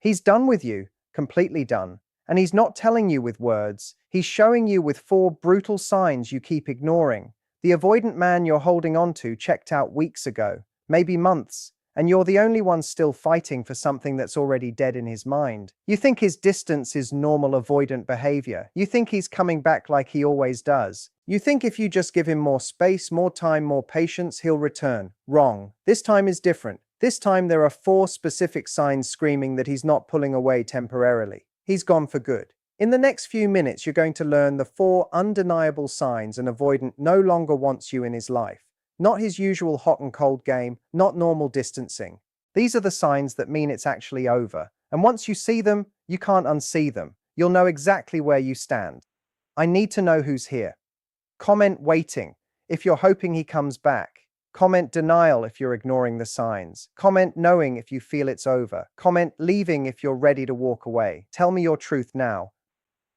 He's done with you, completely done. And he's not telling you with words, he's showing you with four brutal signs you keep ignoring. The avoidant man you're holding on to checked out weeks ago, maybe months, and you're the only one still fighting for something that's already dead in his mind. You think his distance is normal avoidant behavior. You think he's coming back like he always does. You think if you just give him more space, more time, more patience, he'll return. Wrong. This time is different. This time there are four specific signs screaming that he's not pulling away temporarily. He's gone for good. In the next few minutes, you're going to learn the four undeniable signs an avoidant no longer wants you in his life. Not his usual hot and cold game, not normal distancing. These are the signs that mean it's actually over. And once you see them, you can't unsee them. You'll know exactly where you stand. I need to know who's here. Comment waiting if you're hoping he comes back. Comment denial if you're ignoring the signs. Comment knowing if you feel it's over. Comment leaving if you're ready to walk away. Tell me your truth now.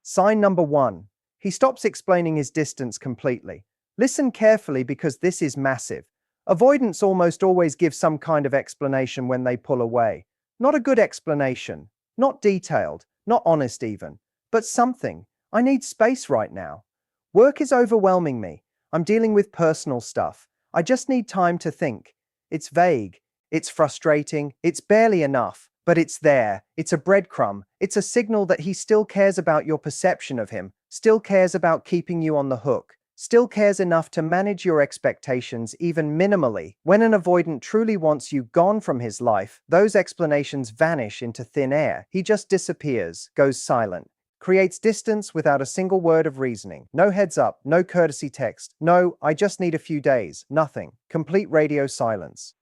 Sign number 1. He stops explaining his distance completely. Listen carefully because this is massive. Avoidants almost always give some kind of explanation when they pull away. Not a good explanation. Not detailed. Not honest even. But something. I need space right now. Work is overwhelming me. I'm dealing with personal stuff. I just need time to think. It's vague. It's frustrating. It's barely enough. But it's there. It's a breadcrumb. It's a signal that he still cares about your perception of him, still cares about keeping you on the hook, still cares enough to manage your expectations even minimally. When an avoidant truly wants you gone from his life, those explanations vanish into thin air. He just disappears, goes silent. Creates distance without a single word of reasoning. No heads up, no courtesy text. No, I just need a few days. Nothing. Complete radio silence.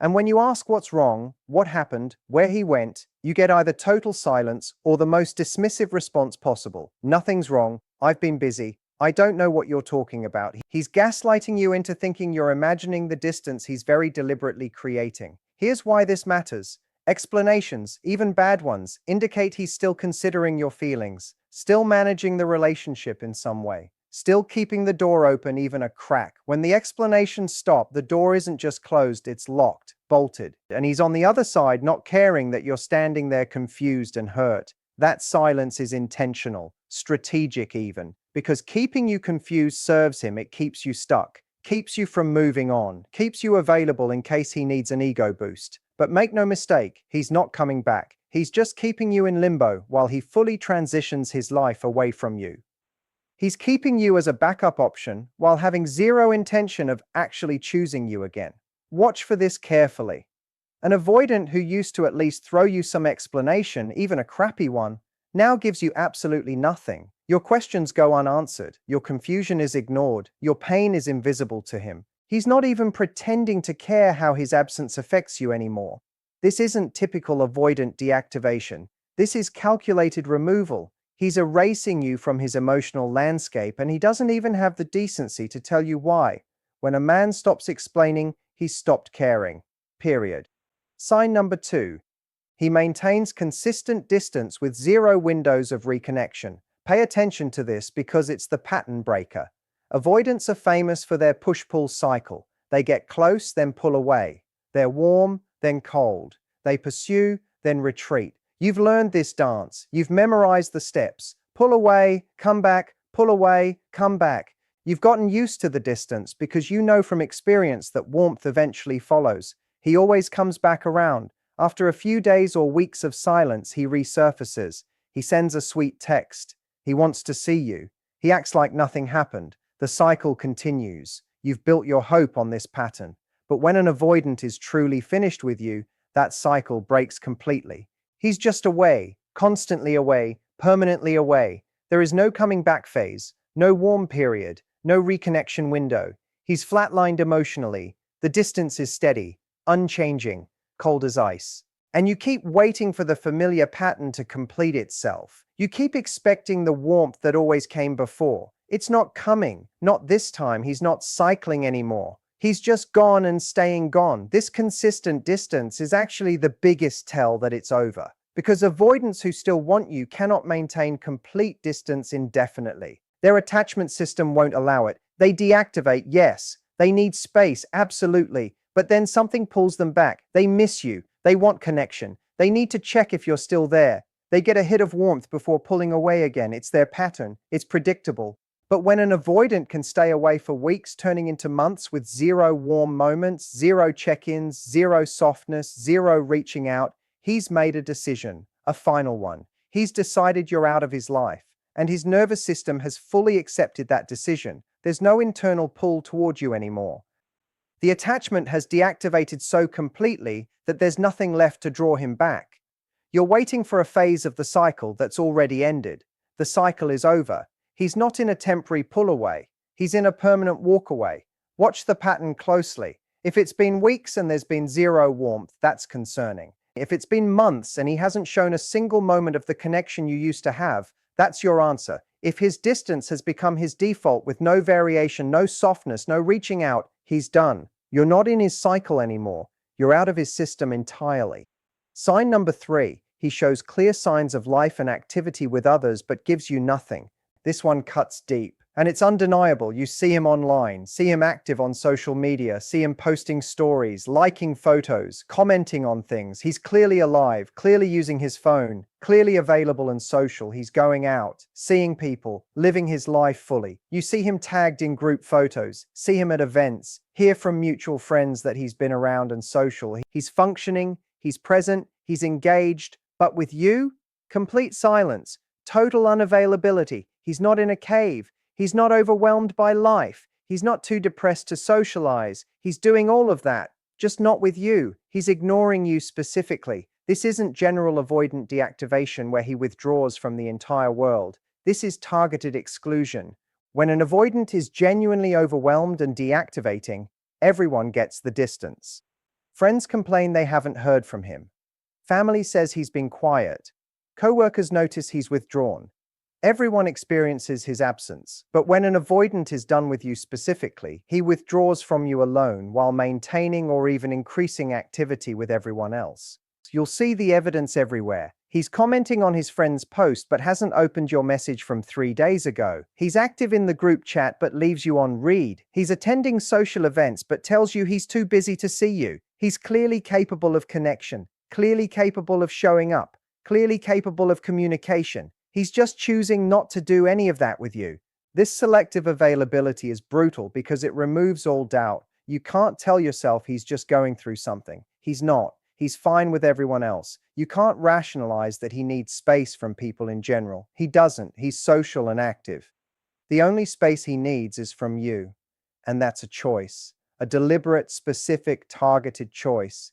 And when you ask what's wrong, what happened, where he went, you get either total silence or the most dismissive response possible. Nothing's wrong. I've been busy. I don't know what you're talking about. He's gaslighting you into thinking you're imagining the distance he's very deliberately creating. Here's why this matters. Explanations, even bad ones, indicate he's still considering your feelings, still managing the relationship in some way, still keeping the door open even a crack. When the explanations stop, the door isn't just closed, it's locked, bolted. And he's on the other side, not caring that you're standing there confused and hurt. That silence is intentional, strategic even, because keeping you confused serves him. It keeps you stuck, keeps you from moving on, keeps you available in case he needs an ego boost. But make no mistake, he's not coming back. He's just keeping you in limbo while he fully transitions his life away from you. He's keeping you as a backup option while having zero intention of actually choosing you again. Watch for this carefully. An avoidant who used to at least throw you some explanation, even a crappy one, now gives you absolutely nothing. Your questions go unanswered, your confusion is ignored, your pain is invisible to him. He's not even pretending to care how his absence affects you anymore. This isn't typical avoidant deactivation. This is calculated removal. He's erasing you from his emotional landscape, and he doesn't even have the decency to tell you why. When a man stops explaining, he's stopped caring. Period. Sign number 2. He maintains consistent distance with zero windows of reconnection. Pay attention to this because it's the pattern breaker. Avoidants are famous for their push-pull cycle. They get close, then pull away. They're warm, then cold. They pursue, then retreat. You've learned this dance. You've memorized the steps. Pull away, come back, pull away, come back. You've gotten used to the distance because you know from experience that warmth eventually follows. He always comes back around. After a few days or weeks of silence, he resurfaces. He sends a sweet text. He wants to see you. He acts like nothing happened. The cycle continues. You've built your hope on this pattern. But when an avoidant is truly finished with you, that cycle breaks completely. He's just away, constantly away, permanently away. There is no coming back phase, no warm period, no reconnection window. He's flatlined emotionally. The distance is steady, unchanging, cold as ice. And you keep waiting for the familiar pattern to complete itself. You keep expecting the warmth that always came before. It's not coming. Not this time. He's not cycling anymore. He's just gone and staying gone. This consistent distance is actually the biggest tell that it's over. Because avoidants who still want you cannot maintain complete distance indefinitely. Their attachment system won't allow it. They deactivate, yes. They need space, absolutely. But then something pulls them back. They miss you. They want connection. They need to check if you're still there. They get a hit of warmth before pulling away again. It's their pattern. It's predictable. But when an avoidant can stay away for weeks, turning into months with zero warm moments, zero check-ins, zero softness, zero reaching out, he's made a decision, a final one. He's decided you're out of his life, and his nervous system has fully accepted that decision. There's no internal pull toward you anymore. The attachment has deactivated so completely that there's nothing left to draw him back. You're waiting for a phase of the cycle that's already ended. The cycle is over. He's not in a temporary pull away. He's in a permanent walk away. Watch the pattern closely. If it's been weeks and there's been zero warmth, that's concerning. If it's been months and he hasn't shown a single moment of the connection you used to have, that's your answer. If his distance has become his default with no variation, no softness, no reaching out, he's done. You're not in his cycle anymore. You're out of his system entirely. Sign number 3. He shows clear signs of life and activity with others but gives you nothing. This one cuts deep. And it's undeniable. You see him online, see him active on social media, see him posting stories, liking photos, commenting on things. He's clearly alive, clearly using his phone, clearly available and social. He's going out, seeing people, living his life fully. You see him tagged in group photos, see him at events, hear from mutual friends that he's been around and social. He's functioning, he's present, he's engaged. But with you, complete silence, total unavailability. He's not in a cave. He's not overwhelmed by life. He's not too depressed to socialize. He's doing all of that, just not with you. He's ignoring you specifically. This isn't general avoidant deactivation where he withdraws from the entire world. This is targeted exclusion. When an avoidant is genuinely overwhelmed and deactivating, everyone gets the distance. Friends complain they haven't heard from him. Family says he's been quiet. Co-workers notice he's withdrawn. Everyone experiences his absence, but when an avoidant is done with you specifically, he withdraws from you alone while maintaining or even increasing activity with everyone else. You'll see the evidence everywhere. He's commenting on his friend's post but hasn't opened your message from 3 days ago. He's active in the group chat but leaves you on read. He's attending social events but tells you he's too busy to see you. He's clearly capable of connection, clearly capable of showing up, clearly capable of communication. He's just choosing not to do any of that with you. This selective availability is brutal because it removes all doubt. You can't tell yourself he's just going through something. He's not. He's fine with everyone else. You can't rationalize that he needs space from people in general. He doesn't. He's social and active. The only space he needs is from you. And that's a choice. A deliberate, specific, targeted choice.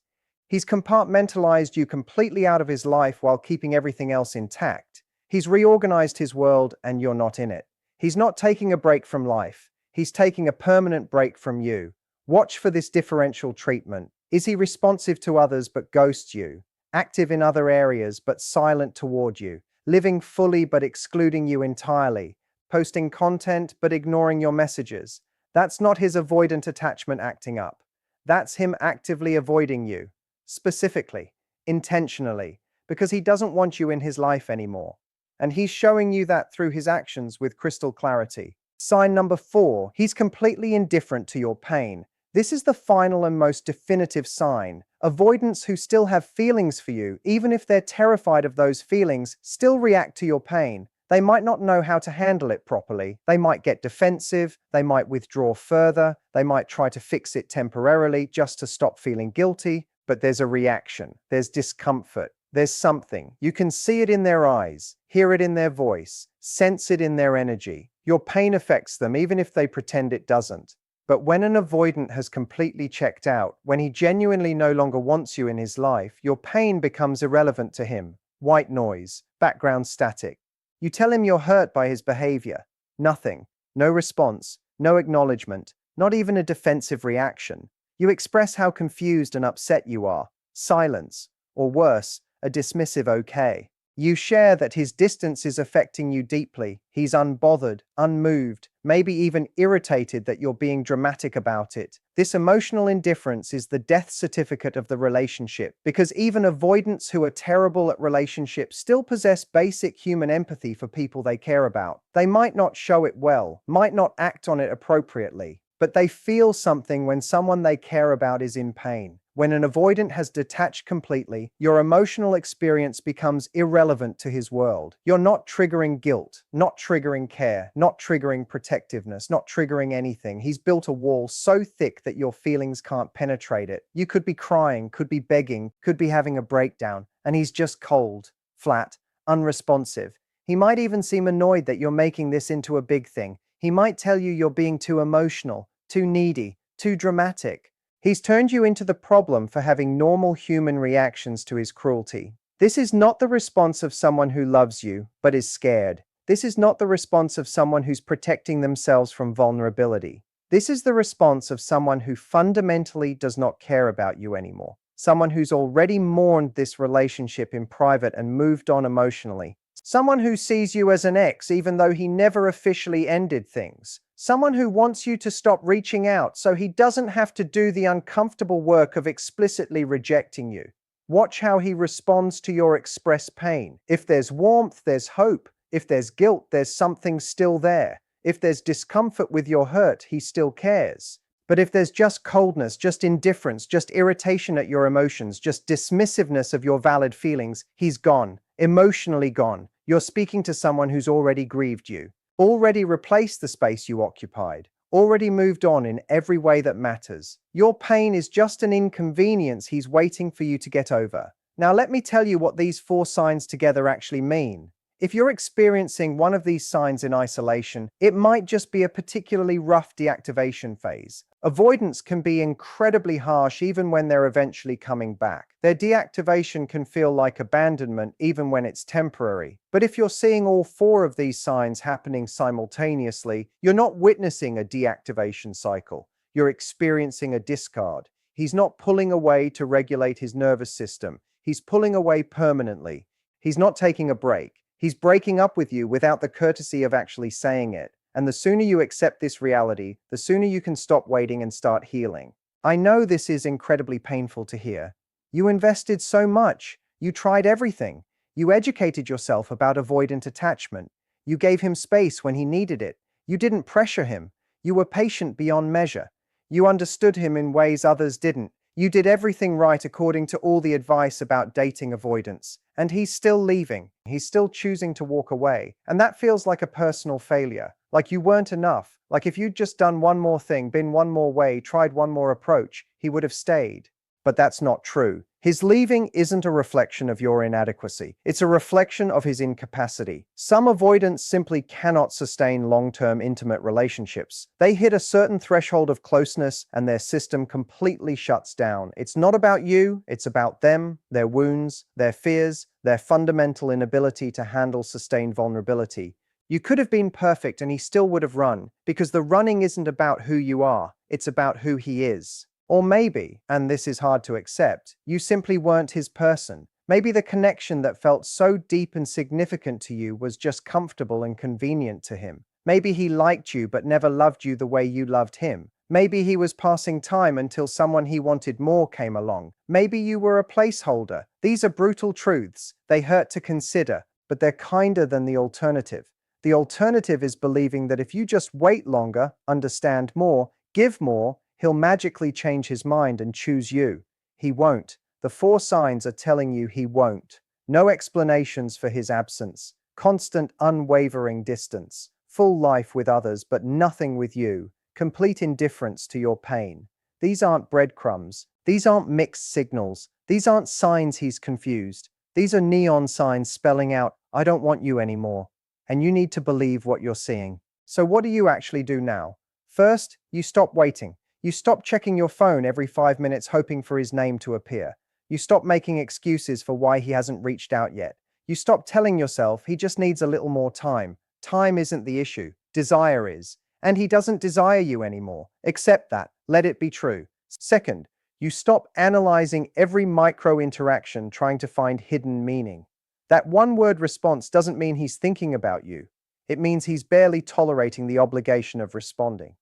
He's compartmentalized you completely out of his life while keeping everything else intact. He's reorganized his world and you're not in it. He's not taking a break from life. He's taking a permanent break from you. Watch for this differential treatment. Is he responsive to others but ghosts you? Active in other areas but silent toward you? Living fully but excluding you entirely? Posting content but ignoring your messages? That's not his avoidant attachment acting up. That's him actively avoiding you. Specifically, intentionally, because he doesn't want you in his life anymore. And he's showing you that through his actions with crystal clarity. Sign number 4, he's completely indifferent to your pain. This is the final and most definitive sign. Avoidants who still have feelings for you, even if they're terrified of those feelings, still react to your pain. They might not know how to handle it properly. They might get defensive. They might withdraw further. They might try to fix it temporarily just to stop feeling guilty. But there's a reaction. There's discomfort. There's something. You can see it in their eyes, hear it in their voice, sense it in their energy. Your pain affects them even if they pretend it doesn't. But when an avoidant has completely checked out, when he genuinely no longer wants you in his life, your pain becomes irrelevant to him. White noise, background static. You tell him you're hurt by his behavior. Nothing. No response, no acknowledgement, not even a defensive reaction. You express how confused and upset you are. Silence. Or worse, a dismissive okay. You share that his distance is affecting you deeply. He's unbothered, unmoved, maybe even irritated that you're being dramatic about it. This emotional indifference is the death certificate of the relationship, because even avoidants who are terrible at relationships still possess basic human empathy for people they care about. They might not show it well, might not act on it appropriately, but they feel something when someone they care about is in pain. When an avoidant has detached completely, your emotional experience becomes irrelevant to his world. You're not triggering guilt, not triggering care, not triggering protectiveness, not triggering anything. He's built a wall so thick that your feelings can't penetrate it. You could be crying, could be begging, could be having a breakdown, and he's just cold, flat, unresponsive. He might even seem annoyed that you're making this into a big thing. He might tell you you're being too emotional, too needy, too dramatic. He's turned you into the problem for having normal human reactions to his cruelty. This is not the response of someone who loves you, but is scared. This is not the response of someone who's protecting themselves from vulnerability. This is the response of someone who fundamentally does not care about you anymore. Someone who's already mourned this relationship in private and moved on emotionally. Someone who sees you as an ex even though he never officially ended things. Someone who wants you to stop reaching out so he doesn't have to do the uncomfortable work of explicitly rejecting you. Watch how he responds to your expressed pain. If there's warmth, there's hope. If there's guilt, there's something still there. If there's discomfort with your hurt, he still cares. But if there's just coldness, just indifference, just irritation at your emotions, just dismissiveness of your valid feelings, he's gone, emotionally gone. You're speaking to someone who's already grieved you, already replaced the space you occupied, already moved on in every way that matters. Your pain is just an inconvenience he's waiting for you to get over. Now let me tell you what these 4 signs together actually mean. If you're experiencing one of these signs in isolation, it might just be a particularly rough deactivation phase. Avoidance can be incredibly harsh even when they're eventually coming back. Their deactivation can feel like abandonment even when it's temporary. But if you're seeing all 4 of these signs happening simultaneously, you're not witnessing a deactivation cycle. You're experiencing a discard. He's not pulling away to regulate his nervous system. He's pulling away permanently. He's not taking a break. He's breaking up with you without the courtesy of actually saying it. And the sooner you accept this reality, the sooner you can stop waiting and start healing. I know this is incredibly painful to hear. You invested so much. You tried everything. You educated yourself about avoidant attachment. You gave him space when he needed it. You didn't pressure him. You were patient beyond measure. You understood him in ways others didn't. You did everything right according to all the advice about dating avoidance. And he's still leaving. He's still choosing to walk away. And that feels like a personal failure. Like you weren't enough. Like if you'd just done one more thing, been one more way, tried one more approach, he would have stayed. But that's not true. His leaving isn't a reflection of your inadequacy. It's a reflection of his incapacity. Some avoidants simply cannot sustain long-term intimate relationships. They hit a certain threshold of closeness and their system completely shuts down. It's not about you, it's about them, their wounds, their fears, their fundamental inability to handle sustained vulnerability. You could have been perfect and he still would have run, because the running isn't about who you are, it's about who he is. Or maybe, and this is hard to accept, you simply weren't his person. Maybe the connection that felt so deep and significant to you was just comfortable and convenient to him. Maybe he liked you but never loved you the way you loved him. Maybe he was passing time until someone he wanted more came along. Maybe you were a placeholder. These are brutal truths. They hurt to consider, but they're kinder than the alternative. The alternative is believing that if you just wait longer, understand more, give more, he'll magically change his mind and choose you. He won't. The 4 signs are telling you he won't. No explanations for his absence. Constant, unwavering distance. Full life with others, but nothing with you. Complete indifference to your pain. These aren't breadcrumbs. These aren't mixed signals. These aren't signs he's confused. These are neon signs spelling out, I don't want you anymore. And you need to believe what you're seeing. So what do you actually do now? First, you stop waiting. You stop checking your phone every 5 minutes hoping for his name to appear. You stop making excuses for why he hasn't reached out yet. You stop telling yourself he just needs a little more time. Time isn't the issue. Desire is. And he doesn't desire you anymore. Accept that. Let it be true. Second, you stop analyzing every micro interaction trying to find hidden meaning. That one-word response doesn't mean he's thinking about you. It means he's barely tolerating the obligation of responding.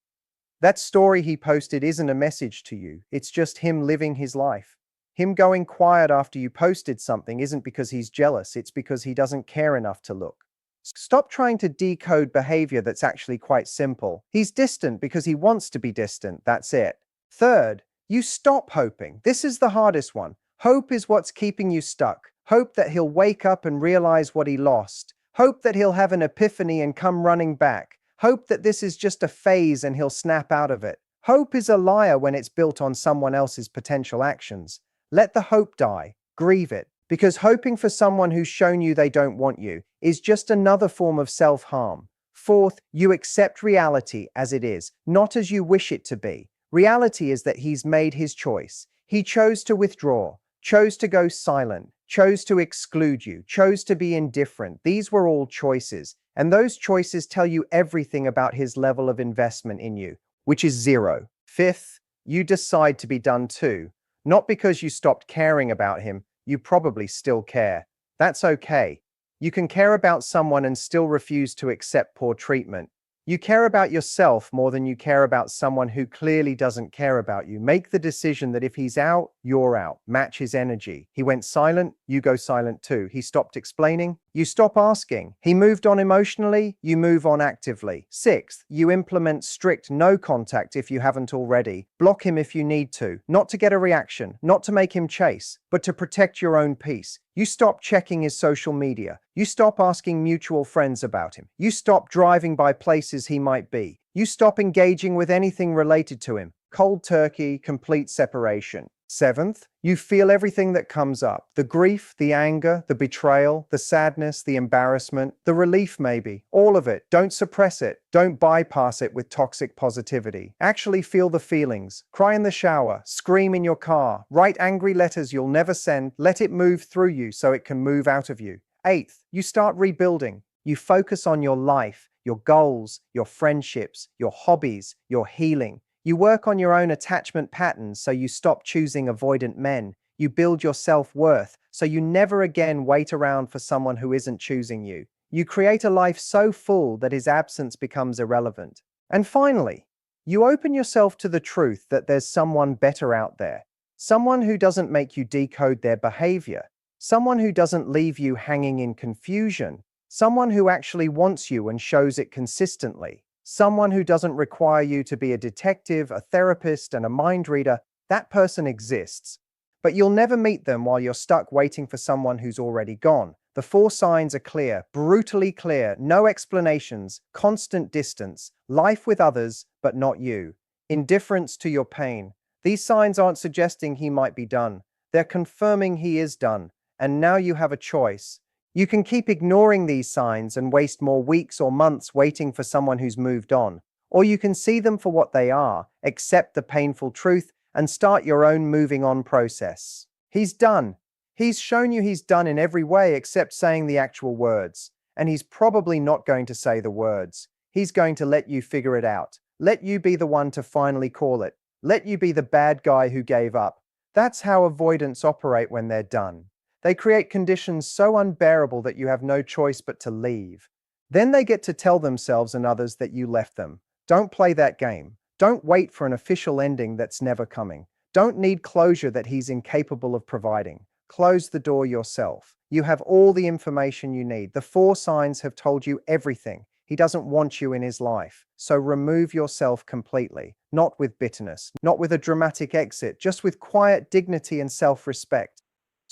That story he posted isn't a message to you, it's just him living his life. Him going quiet after you posted something isn't because he's jealous, it's because he doesn't care enough to look. Stop trying to decode behavior that's actually quite simple. He's distant because he wants to be distant, that's it. Third, You stop hoping. This is the hardest one. Hope is what's keeping you stuck. Hope that he'll wake up and realize what he lost. Hope that he'll have an epiphany and come running back. Hope that this is just a phase and he'll snap out of it. Hope is a liar when it's built on someone else's potential actions. Let the hope die. Grieve it. Because hoping for someone who's shown you they don't want you is just another form of self-harm. Fourth, you accept reality as it is, not as you wish it to be. Reality is that he's made his choice. He chose to withdraw, chose to go silent, chose to exclude you, chose to be indifferent. These were all choices, and those choices tell you everything about his level of investment in you, which is zero. Fifth, you decide to be done too. Not because you stopped caring about him, you probably still care. That's okay. You can care about someone and still refuse to accept poor treatment. You care about yourself more than you care about someone who clearly doesn't care about you. Make the decision that if he's out, you're out. Match his energy. He went silent, you go silent too. He stopped explaining, you stop asking. He moved on emotionally, you move on actively. Sixth, you implement strict no contact if you haven't already. Block him if you need to, not to get a reaction, not to make him chase, but to protect your own peace. You stop checking his social media. You stop asking mutual friends about him. You stop driving by places he might be. You stop engaging with anything related to him. Cold turkey, complete separation. Seventh, you feel everything that comes up. The grief, the anger, the betrayal, the sadness, the embarrassment, the relief maybe. All of it. Don't suppress it. Don't bypass it with toxic positivity. Actually feel the feelings. Cry in the shower. Scream in your car. Write angry letters you'll never send. Let it move through you so it can move out of you. Eighth, you start rebuilding. You focus on your life, your goals, your friendships, your hobbies, your healing. You work on your own attachment patterns so you stop choosing avoidant men. You build your self-worth so you never again wait around for someone who isn't choosing you. You create a life so full that his absence becomes irrelevant. And finally, you open yourself to the truth that there's someone better out there. Someone who doesn't make you decode their behavior. Someone who doesn't leave you hanging in confusion. Someone who actually wants you and shows it consistently. Someone who doesn't require you to be a detective, a therapist, and a mind reader. That person exists. But you'll never meet them while you're stuck waiting for someone who's already gone. The 4 signs are clear, brutally clear, no explanations, constant distance, life with others, but not you. Indifference to your pain. These signs aren't suggesting he might be done. They're confirming he is done. And now you have a choice. You can keep ignoring these signs and waste more weeks or months waiting for someone who's moved on. Or you can see them for what they are, accept the painful truth, and start your own moving on process. He's done. He's shown you he's done in every way except saying the actual words. And he's probably not going to say the words. He's going to let you figure it out. Let you be the one to finally call it. Let you be the bad guy who gave up. That's how avoidants operate when they're done. They create conditions so unbearable that you have no choice but to leave. Then they get to tell themselves and others that you left them. Don't play that game. Don't wait for an official ending that's never coming. Don't need closure that he's incapable of providing. Close the door yourself. You have all the information you need. The 4 signs have told you everything. He doesn't want you in his life. So remove yourself completely. Not with bitterness, not with a dramatic exit, just with quiet dignity and self-respect.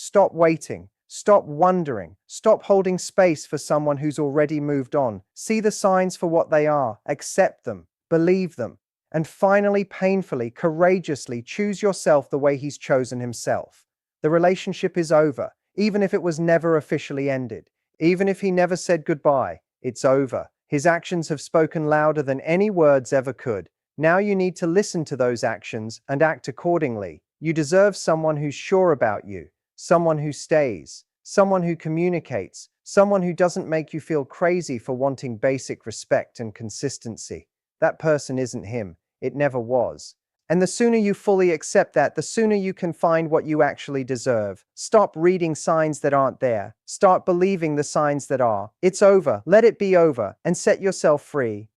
Stop waiting. Stop wondering. Stop holding space for someone who's already moved on. See the signs for what they are. Accept them. Believe them. And finally, painfully, courageously choose yourself the way he's chosen himself. The relationship is over, even if it was never officially ended. Even if he never said goodbye, it's over. His actions have spoken louder than any words ever could. Now you need to listen to those actions and act accordingly. You deserve someone who's sure about you. Someone who stays, someone who communicates, someone who doesn't make you feel crazy for wanting basic respect and consistency. That person isn't him. It never was. And the sooner you fully accept that, the sooner you can find what you actually deserve. Stop reading signs that aren't there. Start believing the signs that are. It's over. Let it be over and set yourself free.